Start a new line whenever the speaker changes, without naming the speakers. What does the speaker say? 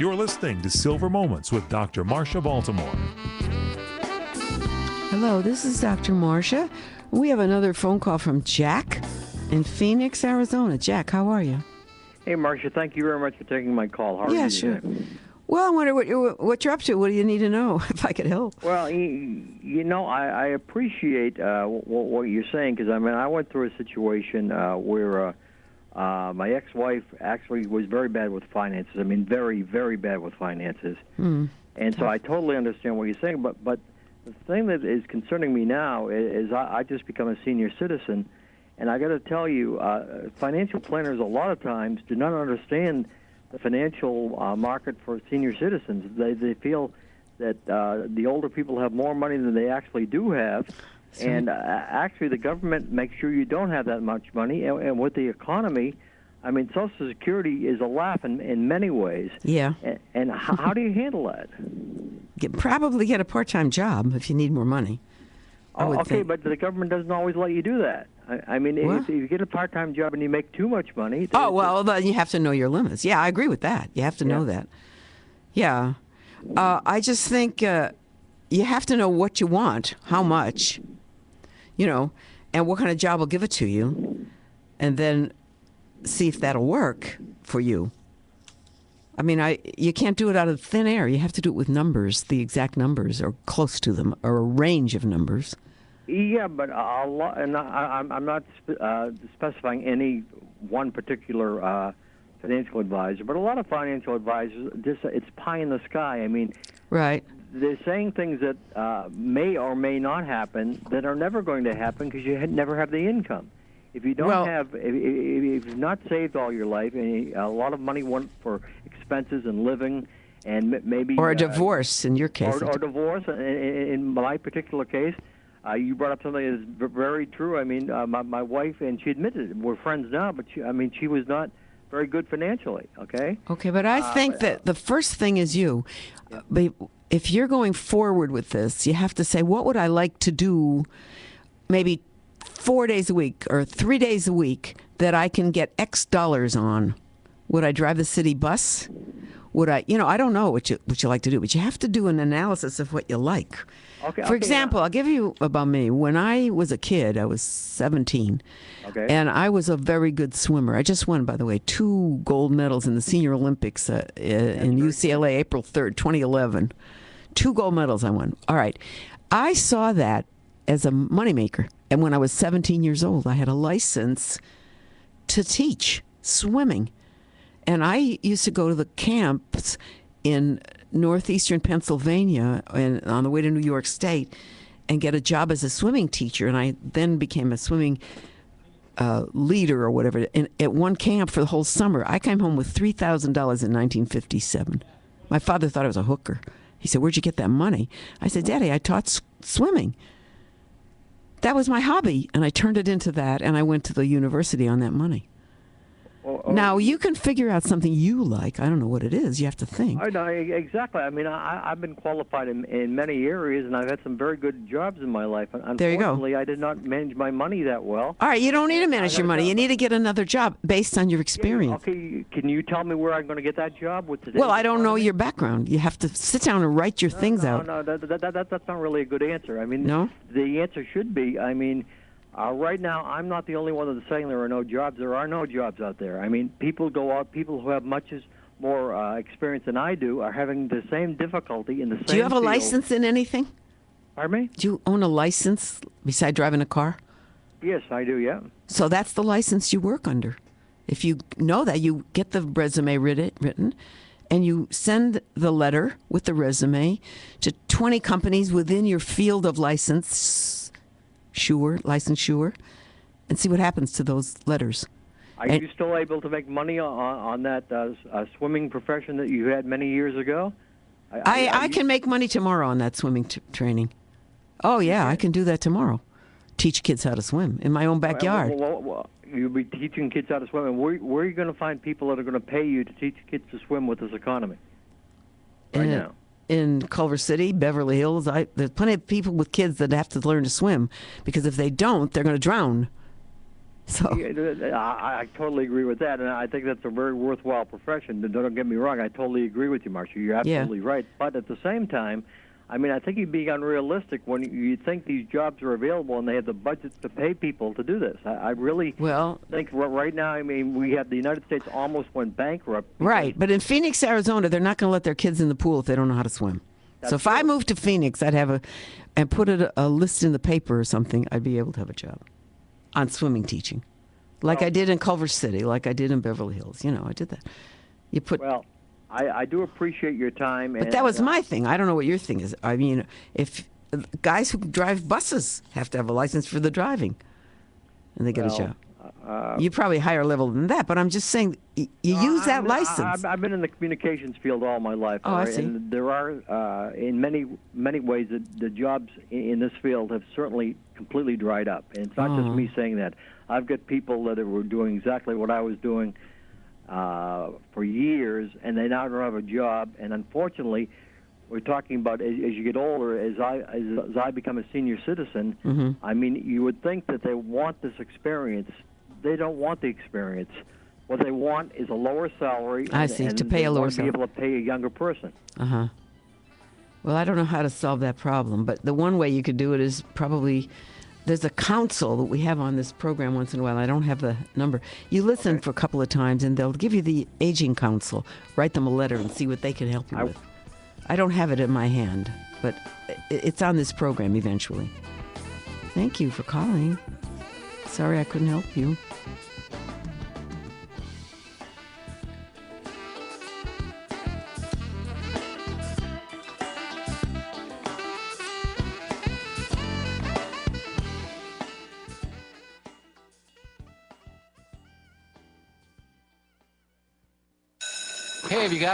You're listening to Silver Moments with Dr. Marsha Baltimore.
Hello, this is Dr. Marsha. We have another phone call from Jack in Phoenix, Arizona. Jack, how are you?
Hey, Marcia, thank you very much for taking my call. How are you
sure.
today?
Well, I wonder what you're up to. What do you need to know, if I could help?
Well, I appreciate what you're saying, because, I went through a situation where my ex-wife actually was very bad with finances. Very, very bad with finances. And so I totally understand what you're saying, but the thing that is concerning me now is I just become a senior citizen, and I got to tell you, financial planners a lot of times do not understand the financial market for senior citizens. They feel that the older people have more money than they actually do have, and actually the government makes sure you don't have that much money. And with the economy, Social Security is a laugh in many ways.
Yeah.
And how do you handle that?
Probably get a part-time job if you need more money.
Okay, but the government doesn't always let you do that. If you get a part-time job and you make too much money...
then you have to know your limits. Yeah, I agree with that. You have to know that. Yeah. I just think you have to know what you want, how much, and what kind of job will give it to you, and then see if that'll work for you. You can't do it out of thin air. You have to do it with numbers, the exact numbers, or close to them, or a range of numbers.
Yeah, but a lot, and I'm not specifying any one particular financial advisor, but a lot of financial advisors, it's pie in the sky.
Right.
They're saying things that may or may not happen that are never going to happen because you never have the income. If you don't if you've not saved all your life, and a lot of money went for expenses and living, and maybe
or a divorce in your case,
or divorce. In my particular case, you brought up something that is very true. My wife, and she admitted it. We're friends now, but she was not very good financially. Okay.
Okay, but I think that the first thing is you. Yeah. If you're going forward with this, you have to say, what would I like to do? Maybe 4 days a week or 3 days a week that I can get X dollars on. Would I drive the city bus? Would I, I don't know what you like to do, but you have to do an analysis of what you like.
Okay.
For example, I'll give you about me. When I was a kid, I was 17, and I was a very good swimmer. I just won, by the way, 2 gold medals in the Senior Olympics in UCLA, April 3rd, 2011. 2 gold medals I won. All right. I saw that as a moneymaker. And when I was 17 years old, I had a license to teach swimming. And I used to go to the camps in northeastern Pennsylvania and on the way to New York State and get a job as a swimming teacher. And I then became a swimming leader or whatever. And at one camp for the whole summer, I came home with $3,000 in 1957. My father thought I was a hooker. He said, "Where'd you get that money?" I said, "Daddy, I taught swimming." That was my hobby, and I turned it into that, and I went to the university on that money. Now, you can figure out something you like. I don't know what it is. You have to think.
I know, exactly. I've been qualified in many areas, and I've had some very good jobs in my life.
There you go.
Unfortunately, I did not manage my money that well.
All right, you don't need to manage your money. You need to get another job based on your experience.
Okay, can you tell me where I'm going to get that job with today?
Well, I don't know your background. You have to sit down and write your things out.
No, that's not really a good answer.
No?
The answer should be, right now, I'm not the only one that's saying there are no jobs. There are no jobs out there. People go out. People who have much more experience than I do are having the same difficulty in the same
Do you have a
field.
license in anything?
Pardon me?
Do you own a license beside driving a car?
Yes, I do, yeah.
So that's the license you work under. If you know that, you get the resume written, and you send the letter with the resume to 20 companies within your field of licensure, and see what happens to those letters.
Are you still able to make money on that swimming profession that you had many years ago?
I can make money tomorrow on that swimming training. Oh, yeah, I can do that tomorrow. Teach kids how to swim in my own backyard.
Well, you'll be teaching kids how to swim, and where are you going to find people that are going to pay you to teach kids to swim with this economy right now?
In Culver City, Beverly Hills, there's plenty of people with kids that have to learn to swim, because if they don't, they're going to drown. So
I totally agree with that, and I think that's a very worthwhile profession. Don't get me wrong. I totally agree with you, Marcia. You're absolutely right. But at the same time, I mean, I think you're being unrealistic when you think these jobs are available and they have the budgets to pay people to do this. I really think right now, I mean, we have the United States almost went bankrupt.
Right, but in Phoenix, Arizona, they're not going to let their kids in the pool if they don't know how to swim. So if I moved to Phoenix, I'd have and put a list in the paper or something, I'd be able to have a job on swimming teaching. Like I did in Culver City, like I did in Beverly Hills. You know, I did that. You put...
Well, I do appreciate your time.
But that was my thing. I don't know what your thing is. I mean, if guys who drive buses have to have a license for the driving, and they get a job. You probably higher level than that, but I'm just saying you use that license.
I've been in the communications field all my life.
Oh, I see.
And there are, in many ways, the jobs in this field have certainly completely dried up. And it's not just me saying that. I've got people that were doing exactly what I was doing for years, and they now don't have a job. And unfortunately, we're talking about as you get older, as I become a senior citizen, I mean, you would think that they want this experience. They don't want the experience. What they want is a lower salary.
I see, to pay a lower salary.
To be able to pay a younger person.
Uh-huh. Well, I don't know how to solve that problem, but the one way you could do it is probably... There's a council that we have on this program once in a while. I don't have the number. You listen for a couple of times, and they'll give you the aging council. Write them a letter and see what they can help you with. I don't have it in my hand, but it's on this program eventually. Thank you for calling. Sorry I couldn't help you.
Hey, have you got